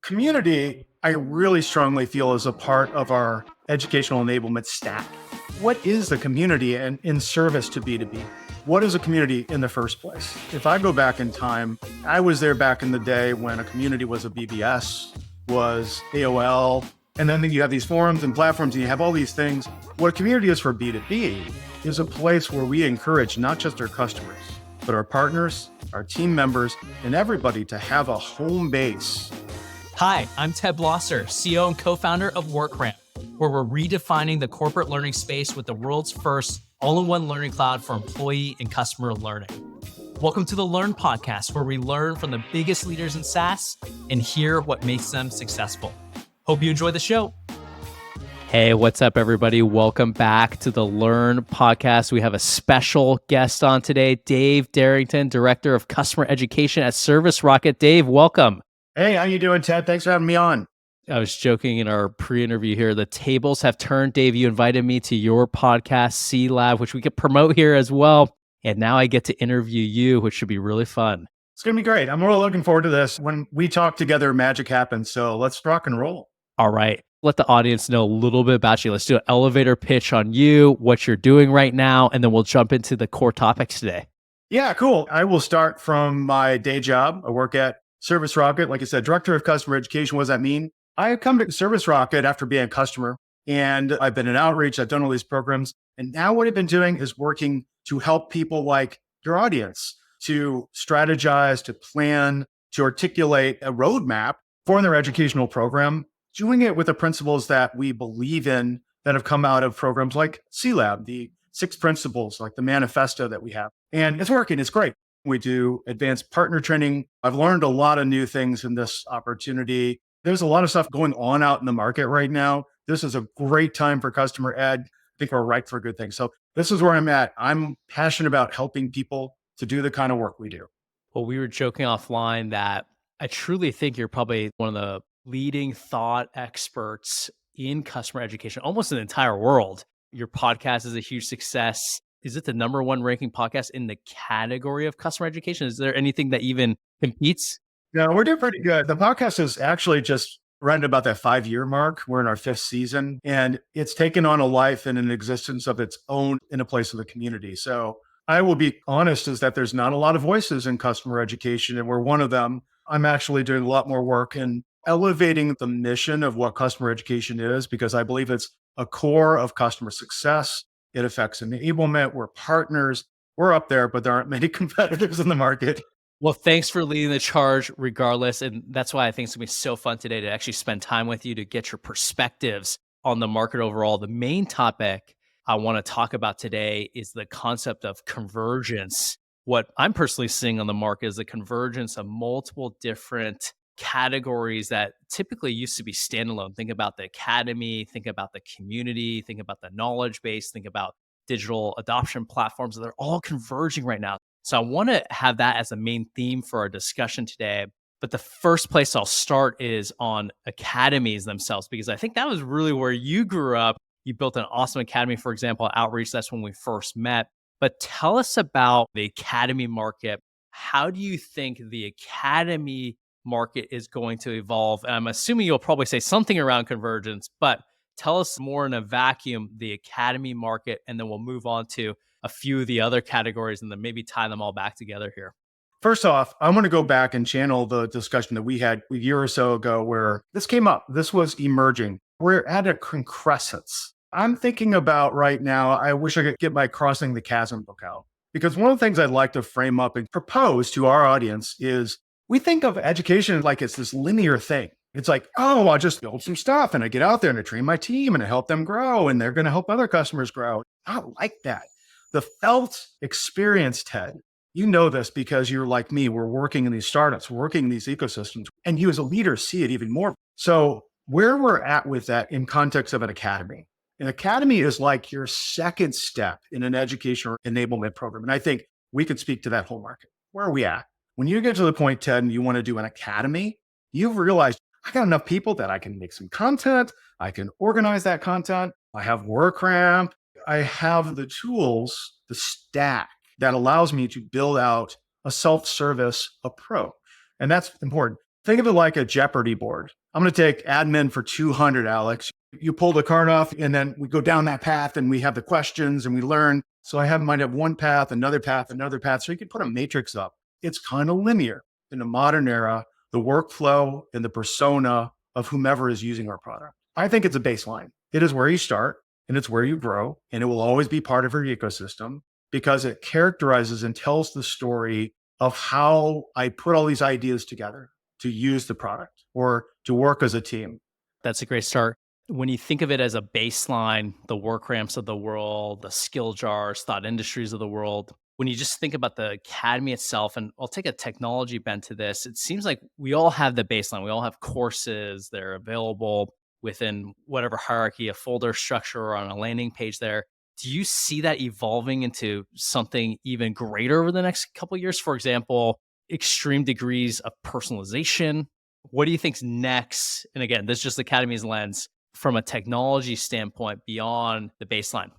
Community, I really strongly feel is a part of our educational enablement stack. What is the community and in service to B2B? What is a community in the first place? If I go back in time, I was there back in the day when a community was a BBS, was AOL, and then you have these forums and platforms and you have all these things. What a community is for B2B is a place where we encourage not just our customers, but our partners, our team members, and everybody to have a home base. Hi, I'm Ted Blosser, CEO and co-founder of WorkRamp, where we're redefining the corporate learning space with the world's first all-in-one learning cloud for employee and customer learning. Welcome to the Learn Podcast, where we learn from the biggest leaders in SaaS and hear what makes them successful. Hope you enjoy the show. Hey, what's up, everybody? Welcome back to the Learn Podcast. We have a special guest on today, Dave Derington, Director of Customer Education at ServiceRocket. Dave, welcome. Hey, how you doing, Ted? Thanks for having me on. I was joking in our pre-interview here. The tables have turned. Dave, you invited me to your podcast, C Lab, which we could promote here as well. And now I get to interview you, which should be really fun. It's going to be great. I'm really looking forward to this. When we talk together, magic happens. So let's rock and roll. All right. Let the audience know a little bit about you. Let's do an elevator pitch on you, what you're doing right now, and then we'll jump into the core topics today. Yeah, cool. I will start from my day job. I work at ServiceRocket, like I said, Director of Customer Education. What does that mean? I come to ServiceRocket after being a customer, and I've been in outreach. I've done all these programs. And now what I've been doing is working to help people like your audience to strategize, to plan, to articulate a roadmap for their educational program, doing it with the principles that we believe in that have come out of programs like C Lab, the 6 principles, like the manifesto that we have. And it's working. It's great. We do advanced partner training. I've learned a lot of new things in this opportunity. There's a lot of stuff going on out in the market right now. This is a great time for customer ed. I think we're ripe for good things. So this is where I'm at. I'm passionate about helping people to do the kind of work we do. Well, we were joking offline that I truly think you're probably one of the leading thought experts in customer education, almost in the entire world. Your podcast is a huge success. Is it the number 1 ranking podcast in the category of customer education? Is there anything that even competes? No, we're doing pretty good. The podcast is actually just right at about that 5-year mark. We're in our 5th season, and it's taken on a life and an existence of its own in a place of the community. So I will be honest is that there's not a lot of voices in customer education, and we're one of them. I'm actually doing a lot more work in elevating the mission of what customer education is, because I believe it's a core of customer success. It affects enablement. We're partners. We're up there, but there aren't many competitors in the market. Well, thanks for leading the charge regardless. And that's why I think it's going to be so fun today to actually spend time with you to get your perspectives on the market overall. The main topic I want to talk about today is the concept of convergence. What I'm personally seeing on the market is the convergence of multiple different categories that typically used to be standalone. Think about the academy, think about the community, think about the knowledge base, think about digital adoption platforms. They're all converging right now. So I want to have that as a main theme for our discussion today. But the first place I'll start is on academies themselves, because I think that was really where you grew up. You built an awesome academy, for example, at Outreach. That's when we first met. But tell us about the academy market. How do you think the academy market is going to evolve? And I'm assuming you'll probably say something around convergence, but tell us more in a vacuum, the academy market, and then we'll move on to a few of the other categories and then maybe tie them all back together here. First off, I want to go back and channel the discussion that we had a year or so ago where this came up. This was emerging. We're at a concrescence. I'm thinking about right now, I wish I could get my Crossing the Chasm book out, because one of the things I'd like to frame up and propose to our audience is we think of education like it's this linear thing. It's like, oh, I'll just build some stuff and I get out there and I train my team and I help them grow and they're going to help other customers grow. Not like that. The felt experience, Ted, you know this because you're like me. We're working in these startups, working in these ecosystems, and you as a leader see it even more. So where we're at with that in context of an academy is like your second step in an educational enablement program. And I think we could speak to that whole market. Where are we at? When you get to the point, Ted, and you want to do an academy, you've realized I got enough people that I can make some content. I can organize that content. I have WorkRamp. I have the tools, the stack that allows me to build out a self-service approach. And that's important. Think of it like a Jeopardy board. I'm going to take admin for 200, Alex. You pull the card off and then we go down that path and we have the questions and we learn. So might have one path, another path, another path. So you can put a matrix up. It's kind of linear. In the modern era, the workflow and the persona of whomever is using our product. I think it's a baseline. It is where you start and it's where you grow, and it will always be part of your ecosystem because it characterizes and tells the story of how I put all these ideas together to use the product or to work as a team. That's a great start. When you think of it as a baseline, the work ramps of the world, the skill jars, thought industries of the world, when you just think about the academy itself, and I'll take a technology bent to this, it seems like we all have the baseline. We all have courses, they're available within whatever hierarchy, a folder structure or on a landing page there. Do you see that evolving into something even greater over the next couple of years? For example, extreme degrees of personalization. What do you think's next? And again, this is just Academy's lens from a technology standpoint beyond the baseline.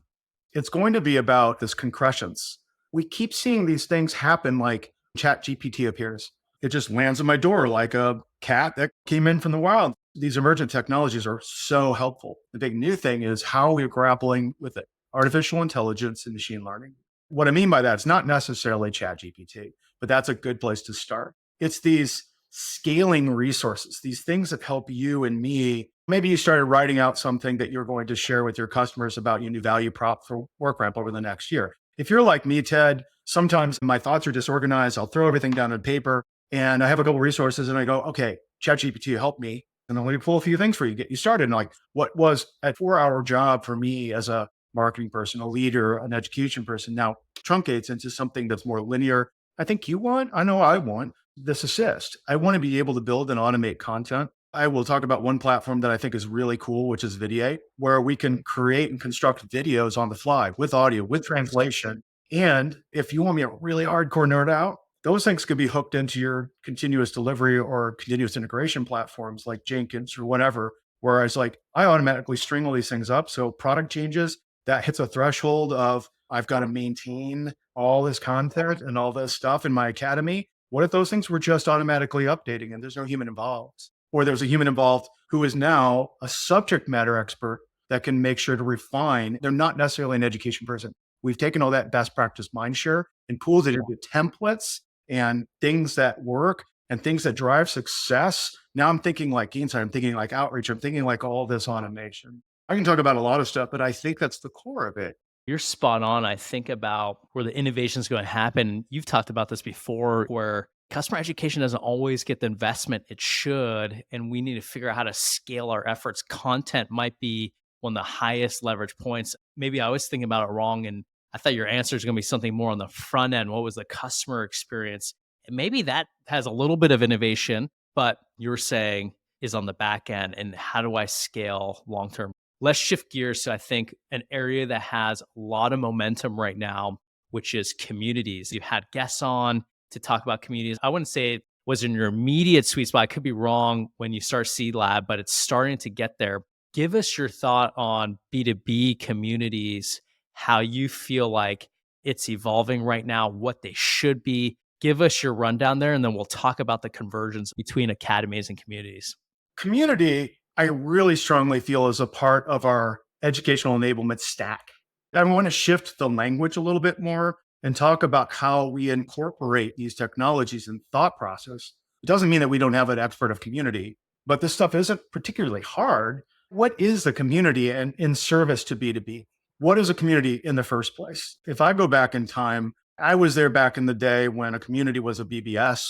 It's going to be about this concrescence. We keep seeing these things happen like Chat GPT appears. It just lands on my door like a cat that came in from the wild. These emergent technologies are so helpful. The big new thing is how we're grappling with it. Artificial intelligence and machine learning. What I mean by that is not necessarily Chat GPT, but that's a good place to start. It's these scaling resources, these things that help you and me. Maybe you started writing out something that you're going to share with your customers about your new value prop for WorkRamp over the next year. If you're like me, Ted, sometimes my thoughts are disorganized. I'll throw everything down on paper and I have a couple resources and I go, okay, ChatGPT, help me. And then let me pull a few things for you, get you started. And like what was a 4-hour job for me as a marketing person, a leader, an education person, now truncates into something that's more linear. I know I want this assist. I want to be able to build and automate content. I will talk about one platform that I think is really cool, which is Vidiate, where we can create and construct videos on the fly with audio, with translation. And if you want me to really hardcore nerd out, those things could be hooked into your continuous delivery or continuous integration platforms like Jenkins or whatever, where I automatically string all these things up. So product changes, that hits a threshold of I've got to maintain all this content and all this stuff in my academy. What if those things were just automatically updating and there's no human involved? Or there's a human involved who is now a subject matter expert that can make sure to refine. They're not necessarily an education person. We've taken all that best practice mindshare and pulled it into templates and things that work and things that drive success. Now I'm thinking like Gainsight, I'm thinking like outreach, I'm thinking like all this automation. I can talk about a lot of stuff, but I think that's the core of it. You're spot on. I think about where the innovation is going to happen. You've talked about this before, where customer education doesn't always get the investment it should, and we need to figure out how to scale our efforts. Content might be one of the highest leverage points. Maybe I was thinking about it wrong, and I thought your answer is going to be something more on the front end. What was the customer experience? And maybe that has a little bit of innovation, but you're saying is on the back end, and how do I scale long term? Let's shift gears to, I think, an area that has a lot of momentum right now, which is communities. You've had guests on to talk about communities. I wouldn't say it was in your immediate sweet spot. I could be wrong when you start Seed Lab, but it's starting to get there. Give us your thought on B2B communities, how you feel like it's evolving right now, what they should be. Give us your rundown there, and then we'll talk about the convergence between academies and communities. Community, I really strongly feel is a part of our educational enablement stack. I want to shift the language a little bit more and talk about how we incorporate these technologies and thought process. It doesn't mean that we don't have an expert of community, but this stuff isn't particularly hard. What is the community and in service to B2B? What is a community in the first place? If I go back in time, I was there back in the day when a community was a BBS,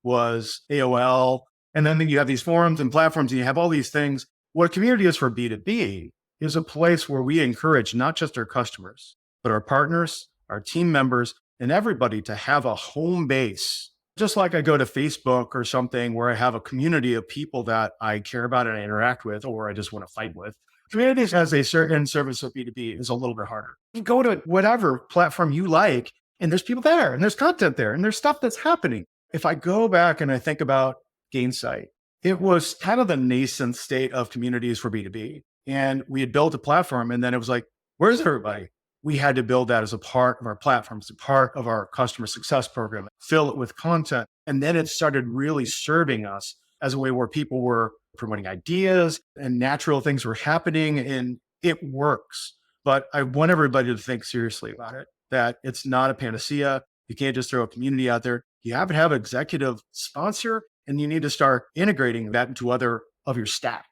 was AOL, and then you have these forums and platforms and you have all these things. What a community is for B2B is a place where we encourage not just our customers, but our partners, our team members, and everybody to have a home base. Just like I go to Facebook or something where I have a community of people that I care about and I interact with, or I just want to fight with. Communities as a certain service of B2B is a little bit harder. You go to whatever platform you like, and there's people there, and there's content there, and there's stuff that's happening. If I go back and I think about Gainsight, it was kind of the nascent state of communities for B2B. And we had built a platform, and then it was like, where's everybody? We had to build that as a part of our platform, as a part of our customer success program, fill it with content. And then it started really serving us as a way where people were promoting ideas and natural things were happening, and it works. But I want everybody to think seriously about it, that it's not a panacea. You can't just throw a community out there. You have to have an executive sponsor, and you need to start integrating that into other of your stack.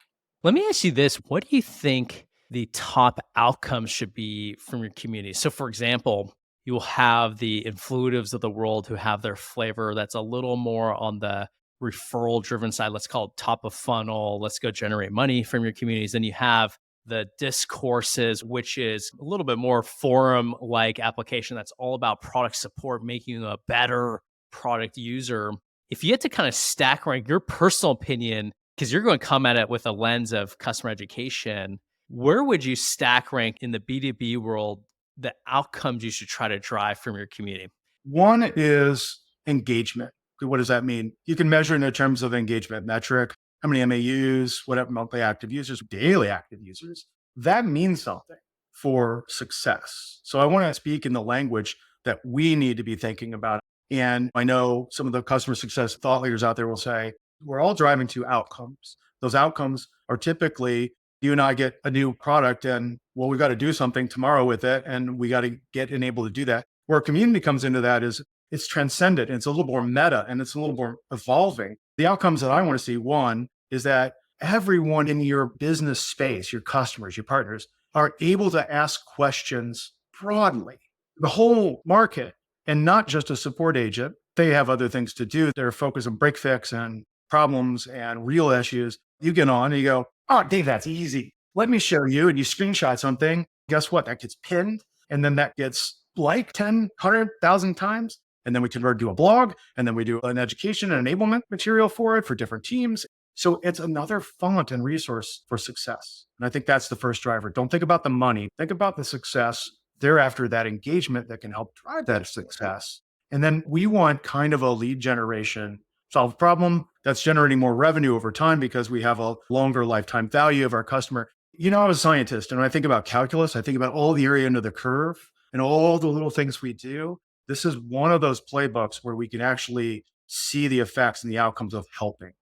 Let me ask you this. What do you think the top outcomes should be from your community? So, for example, you will have the influitives of the world who have their flavor that's a little more on the referral driven side. Let's call it top of funnel. Let's go generate money from your communities. Then you have the discourses, which is a little bit more forum like application that's all about product support, making you a better product user. If you had to kind of stack rank your personal opinion, because you're going to come at it with a lens of customer education, where would you stack rank in the B2B world the outcomes you should try to drive from your community? One is engagement. What does that mean? You can measure it in terms of engagement metric, how many MAUs, whatever, monthly active users, daily active users. That means something for success. So I want to speak in the language that we need to be thinking about. And I know some of the customer success thought leaders out there will say, we're all driving to outcomes. Those outcomes are typically you and I get a new product and, well, we got to do something tomorrow with it. And we got to get enabled to do that. Where community comes into that is it's transcendent and it's a little more meta and it's a little more evolving. The outcomes that I want to see, one, is that everyone in your business space, your customers, your partners, are able to ask questions broadly, the whole market, and not just a support agent. They have other things to do. They're focused on break fix and problems and real issues. You get on and you go, oh, Dave, that's easy. Let me show you. And you screenshot something. Guess what? That gets pinned. And then that gets liked 10, 100,000 times. And then we convert to a blog. And then we do an education and enablement material for it for different teams. So it's another font and resource for success. And I think that's the first driver. Don't think about the money. Think about the success. Thereafter, that engagement that can help drive that success. And then we want kind of a lead generation, solve a problem that's generating more revenue over time because we have a longer lifetime value of our customer. You know, I'm a scientist, and when I think about calculus, I think about all the area under the curve and all the little things we do. This is one of those playbooks where we can actually see the effects and the outcomes of helping.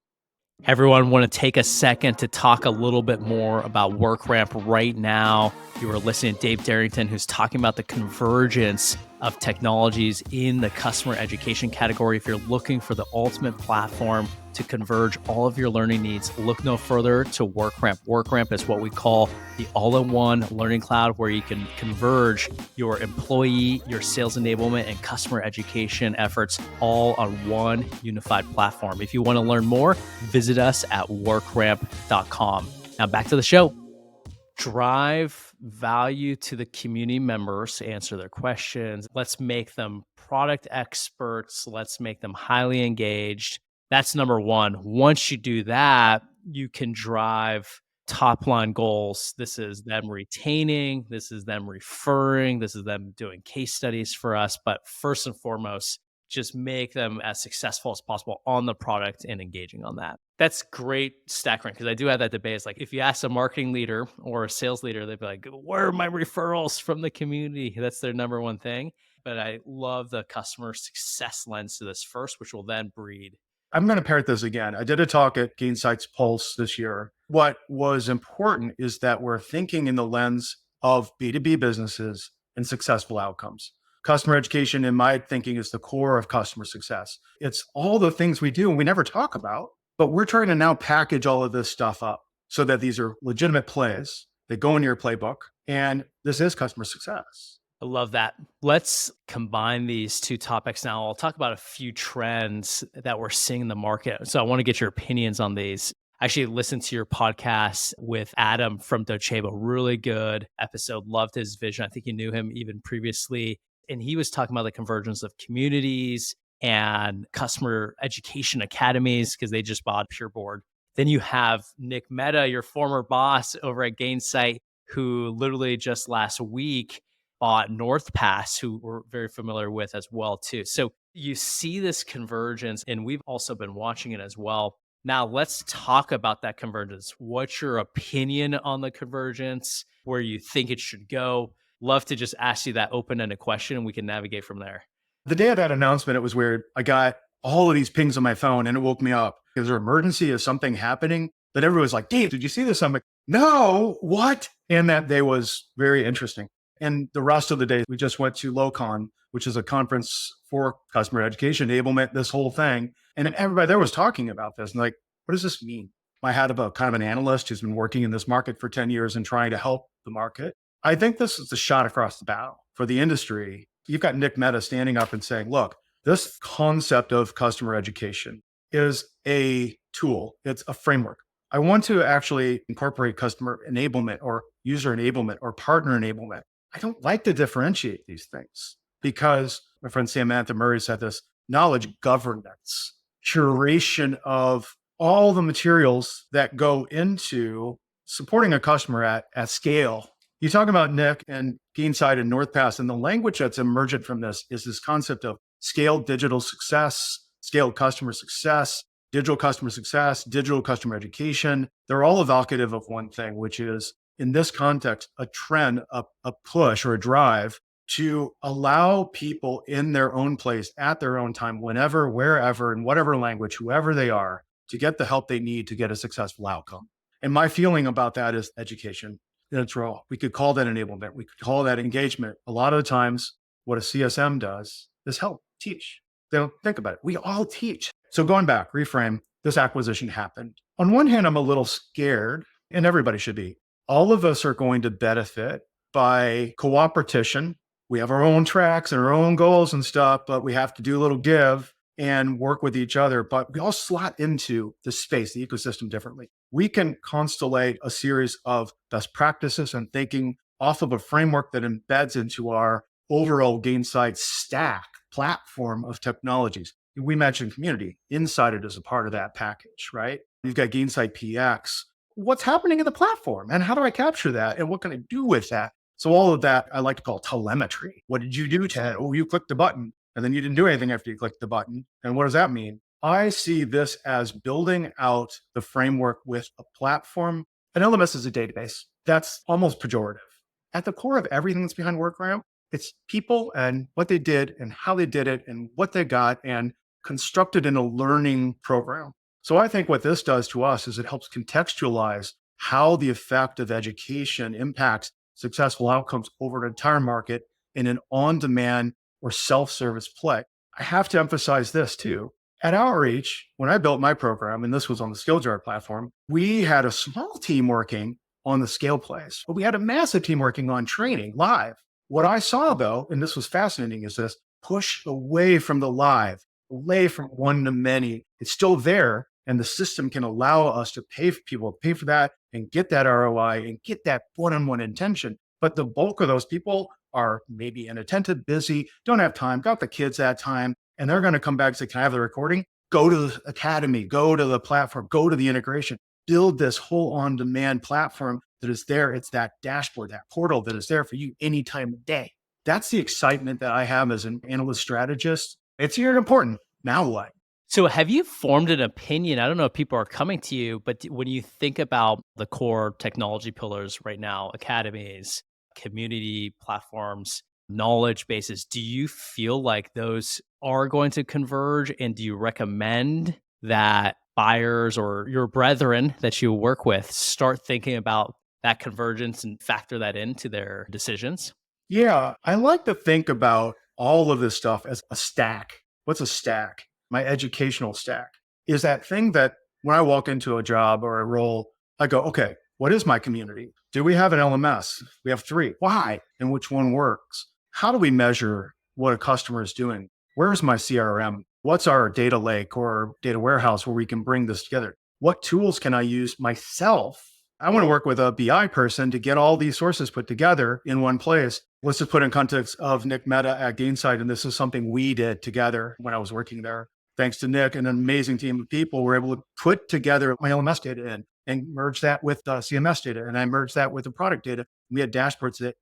Everyone, want to take a second to talk a little bit more about WorkRamp right now. You are listening to Dave Derington, who's talking about the convergence of technologies in the customer education category. If you're looking for the ultimate platform to converge all of your learning needs, look no further to WorkRamp. WorkRamp is what we call the all-in-one learning cloud, where you can converge your employee, your sales enablement, and customer education efforts all on one unified platform. If you want to learn more, visit us at workramp.com. Now back to the show. Drive value to the community members, answer their questions. Let's make them product experts. Let's make them highly engaged. That's number one. Once you do that, you can drive top line goals. This is them retaining, this is them referring, this is them doing case studies for us. But first and foremost, just make them as successful as possible on the product and engaging on that. That's great stack rank, because I do have that debate. It's like, if you ask a marketing leader or a sales leader, they'd be like, where are my referrals from the community? That's their number one thing. But I love the customer success lens to this first, which will then breed. I'm going to parrot this again. I did a talk at Gainsight's Pulse this year. What was important is that we're thinking in the lens of B2B businesses and successful outcomes. Customer education, in my thinking, is the core of customer success. It's all the things we do and we never talk about, but we're trying to now package all of this stuff up so that these are legitimate plays that go into your playbook. And this is customer success. I love that. Let's combine these two topics now. I'll talk about a few trends that we're seeing in the market. So I want to get your opinions on these. I actually listened to your podcast with Adam from Docebo. Really good episode. Loved his vision. I think you knew him even previously. And he was talking about the convergence of communities and customer education academies, because they just bought PureBoard. Then you have Nick Mehta, your former boss over at Gainsight, who literally just last week bought NorthPass, who we're very familiar with as well too. So you see this convergence, and we've also been watching it as well. Now let's talk about that convergence. What's your opinion on the convergence? Where you think it should go? Love to just ask you that open-ended question, and we can navigate from there. The day of that announcement, it was weird. I got all of these pings on my phone and it woke me up. Is there an emergency? Is something happening? Then everyone's like, Dave, did you see this? I'm like, no, what? And that day was very interesting. And the rest of the day, we just went to LoCon, which is a conference for customer education enablement, this whole thing. And everybody there was talking about this and like, what does this mean? I had a kind of an analyst who's been working in this market for 10 years and trying to help the market. I think this is a shot across the bow for the industry. You've got Nick Mehta standing up and saying, look, this concept of customer education is a tool. It's a framework. I want to actually incorporate customer enablement or user enablement or partner enablement. I don't like to differentiate these things because my friend Samantha Murray said this: knowledge governance, curation of all the materials that go into supporting a customer at scale. You talk about Nick and Gainsight and NorthPass, and the language that's emergent from this is this concept of scaled digital success, scaled customer success, digital customer education. They're all evocative of one thing, which is, in this context, a trend, a push or a drive to allow people in their own place at their own time, whenever, wherever, in whatever language, whoever they are, to get the help they need to get a successful outcome. And my feeling about that is education in its role. We could call that enablement. We could call that engagement. A lot of the times, what a CSM does is help teach. They don't think about it. We all teach. So going back, reframe, this acquisition happened. On one hand, I'm a little scared, and everybody should be. All of us are going to benefit by cooperation. We have our own tracks and our own goals and stuff, but we have to do a little give and work with each other. But we all slot into the space, the ecosystem differently. We can constellate a series of best practices and thinking off of a framework that embeds into our overall Gainsight stack platform of technologies. We mentioned community. Inside it is a part of that package, right? You've got Gainsight PX. What's happening in the platform and how do I capture that and what can I do with that? So all of that I like to call telemetry. What did you do, Ted? Oh, you clicked the button and then you didn't do anything after you clicked the button. And what does that mean? I see this as building out the framework with a platform. An LMS is a database. That's almost pejorative. At the core of everything that's behind WorkRamp, it's people and what they did and how they did it and what they got and constructed in a learning program. So I think what this does to us is it helps contextualize how the effect of education impacts successful outcomes over an entire market in an on-demand or self-service play. I have to emphasize this too. At Outreach, when I built my program, and this was on the SkillJar platform, we had a small team working on the scale plays, but we had a massive team working on training live. What I saw though, and this was fascinating, is this push away from the live, away from one to many. It's still there, and the system can allow us to pay for people, pay for that and get that ROI and get that one-on-one intention. But the bulk of those people are maybe inattentive, busy, don't have time, got the kids that time, and they're going to come back and say, can I have the recording? Go to the academy, go to the platform, go to the integration, build this whole on-demand platform that is there. It's that dashboard, that portal that is there for you any time of day. That's the excitement that I have as an analyst strategist. It's here and important. Now what? So have you formed an opinion? I don't know if people are coming to you, but when you think about the core technology pillars right now, academies, community platforms, knowledge bases, do you feel like those are going to converge? And do you recommend that buyers or your brethren that you work with start thinking about that convergence and factor that into their decisions? Yeah, I like to think about all of this stuff as a stack. What's a stack? My educational stack is that thing that when I walk into a job or a role, I go, okay, what is my community? Do we have an LMS? We have 3. Why? And which one works? How do we measure what a customer is doing? Where's my CRM? What's our data lake or data warehouse where we can bring this together? What tools can I use myself? I want to work with a BI person to get all these sources put together in one place. Let's just put in context of Nick Mehta at Gainsight. And this is something we did together when I was working there. Thanks to Nick and an amazing team of people, we're able to put together my LMS data in and merge that with CMS data. And I merged that with the product data. We had dashboards that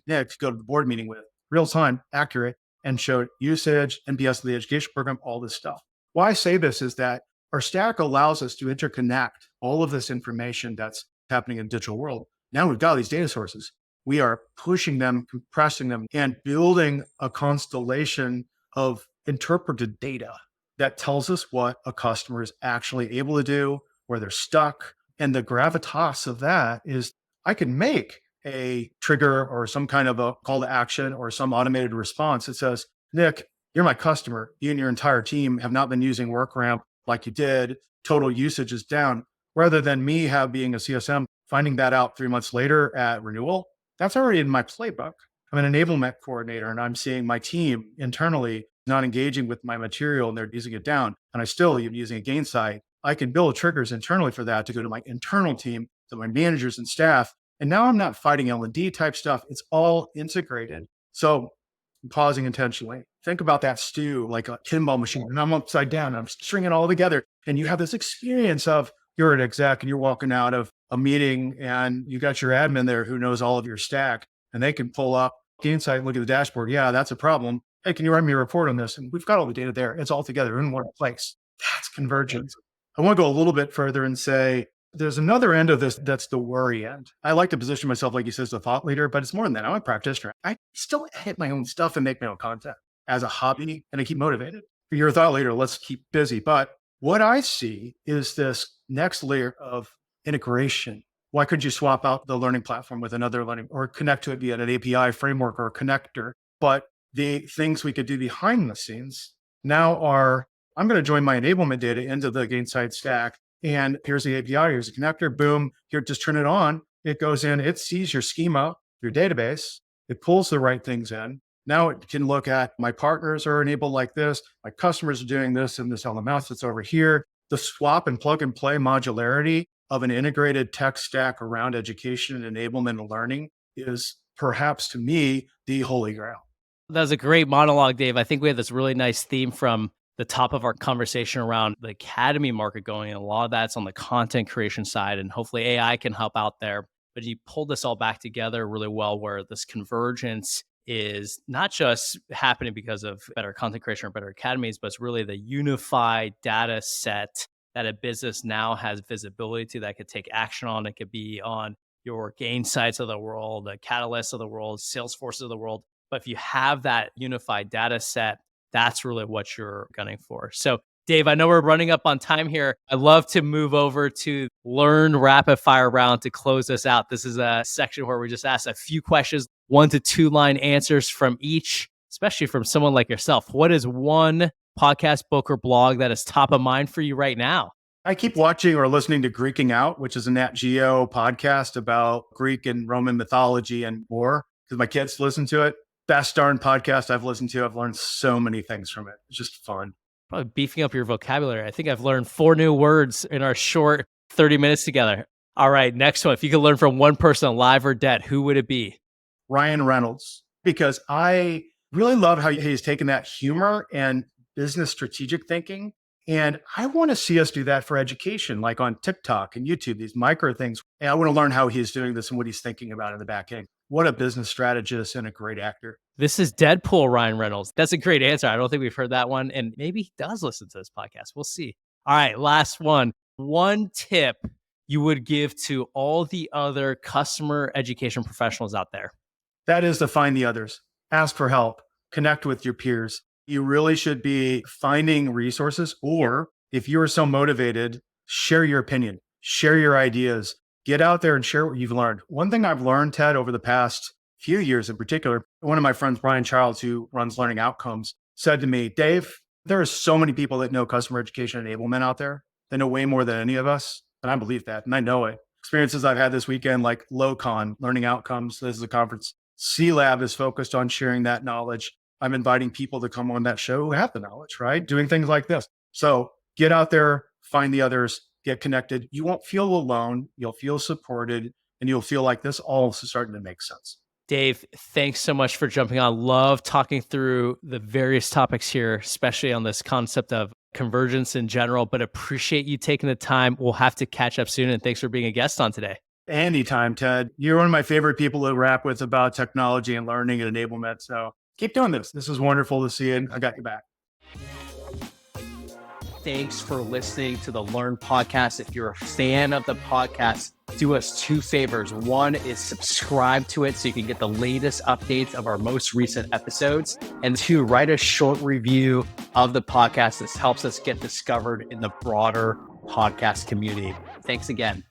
Nick, could go to the board meeting with, real time, accurate, and showed usage, NPS of the education program, all this stuff. Why I say this is that our stack allows us to interconnect all of this information that's happening in the digital world. Now we've got these data sources. We are pushing them, compressing them, and building a constellation of interpreted data. that tells us what a customer is actually able to do, where they're stuck. And the gravitas of that is I can make a trigger or some kind of a call to action or some automated response that says, Nick, you're my customer. You and your entire team have not been using WorkRamp like you did. Total usage is down. Rather than me being a CSM, finding that out 3 months later at renewal, that's already in my playbook. I'm an enablement coordinator and I'm seeing my team internally not engaging with my material and they're using it down. And I still am using a Gainsight. I can build triggers internally for that to go to my internal team, to my managers and staff. And now I'm not fighting L&D type stuff. It's all integrated. So I'm pausing intentionally. Think about that stew like a pinball machine and I'm upside down. And I'm stringing it all together. And you have this experience of you're an exec and you're walking out of a meeting and you got your admin there who knows all of your stack and they can pull up Gainsight and look at the dashboard. Yeah, that's a problem. Hey, can you write me a report on this? And we've got all the data there. It's all together in one place. That's convergence. I want to go a little bit further and say there's another end of this that's the worry end. I like to position myself, like you said, as a thought leader, but it's more than that. I'm a practitioner. I still hit my own stuff and make my own content as a hobby, and I keep motivated. If you're a thought leader, let's keep busy. But what I see is this next layer of integration. Why couldn't you swap out the learning platform with another learning or connect to it via an API framework or a connector? But the things we could do behind the scenes now are, I'm going to join my enablement data into the Gainsight stack. And here's the API, here's the connector, boom, here, just turn it on. It goes in, it sees your schema, your database, it pulls the right things in. Now it can look at my partners are enabled like this, my customers are doing this in this LMS that's over here. The swap and plug and play modularity of an integrated tech stack around education and enablement and learning is perhaps to me the holy grail. That was a great monologue, Dave. I think we had this really nice theme from the top of our conversation around the academy market going, and a lot of that's on the content creation side, and hopefully AI can help out there. But you pulled this all back together really well, where this convergence is not just happening because of better content creation or better academies, but it's really the unified data set that a business now has visibility to that could take action on. It could be on your Gainsights of the world, the Catalysts of the world, Salesforce of the world. But if you have that unified data set, that's really what you're gunning for. So, Dave, I know we're running up on time here. I'd love to move over to Learn Rapid Fire Round to close this out. This is a section where we just ask a few questions, 1 to 2 line answers from each, especially from someone like yourself. What is one podcast, book, or blog that is top of mind for you right now? I keep watching or listening to Greeking Out, which is a Nat Geo podcast about Greek and Roman mythology and war, because my kids listen to it. Best darn podcast I've listened to. I've learned so many things from it. It's just fun. Probably beefing up your vocabulary. I think I've learned 4 new words in our short 30 minutes together. All right, next one. If you could learn from one person, alive or dead, who would it be? Ryan Reynolds, because I really love how he's taken that humor and business strategic thinking. And I want to see us do that for education, like on TikTok and YouTube, these micro things. And I want to learn how he's doing this and what he's thinking about in the back end. What a business strategist and a great actor. This is Deadpool Ryan Reynolds. That's a great answer. I don't think we've heard that one. And maybe he does listen to this podcast. We'll see. All right, last one. One tip you would give to all the other customer education professionals out there. That is to find the others, ask for help, connect with your peers. You really should be finding resources, or if you are so motivated, share your opinion, share your ideas, get out there and share what you've learned. One thing I've learned, Ted, over the past few years in particular, one of my friends, Brian Childs, who runs Learning Outcomes, said to me, Dave, there are so many people that know customer education enablement out there. They know way more than any of us. And I believe that. And I know it. Experiences I've had this weekend, like LoCon, Learning Outcomes. This is a conference. C-Lab is focused on sharing that knowledge. I'm inviting people to come on that show who have the knowledge, right? Doing things like this. So get out there, find the others, get connected. You won't feel alone. You'll feel supported, and you'll feel like this all is starting to make sense. Dave, thanks so much for jumping on. Love talking through the various topics here, especially on this concept of convergence in general, but appreciate you taking the time. We'll have to catch up soon, and thanks for being a guest on today. Anytime, Ted. You're one of my favorite people to rap with about technology and learning and enablement. So keep doing this. This is wonderful to see it. I got you back. Thanks for listening to the Learn podcast. If you're a fan of the podcast, do us two favors. One is subscribe to it so you can get the latest updates of our most recent episodes. And two, write a short review of the podcast. This helps us get discovered in the broader podcast community. Thanks again.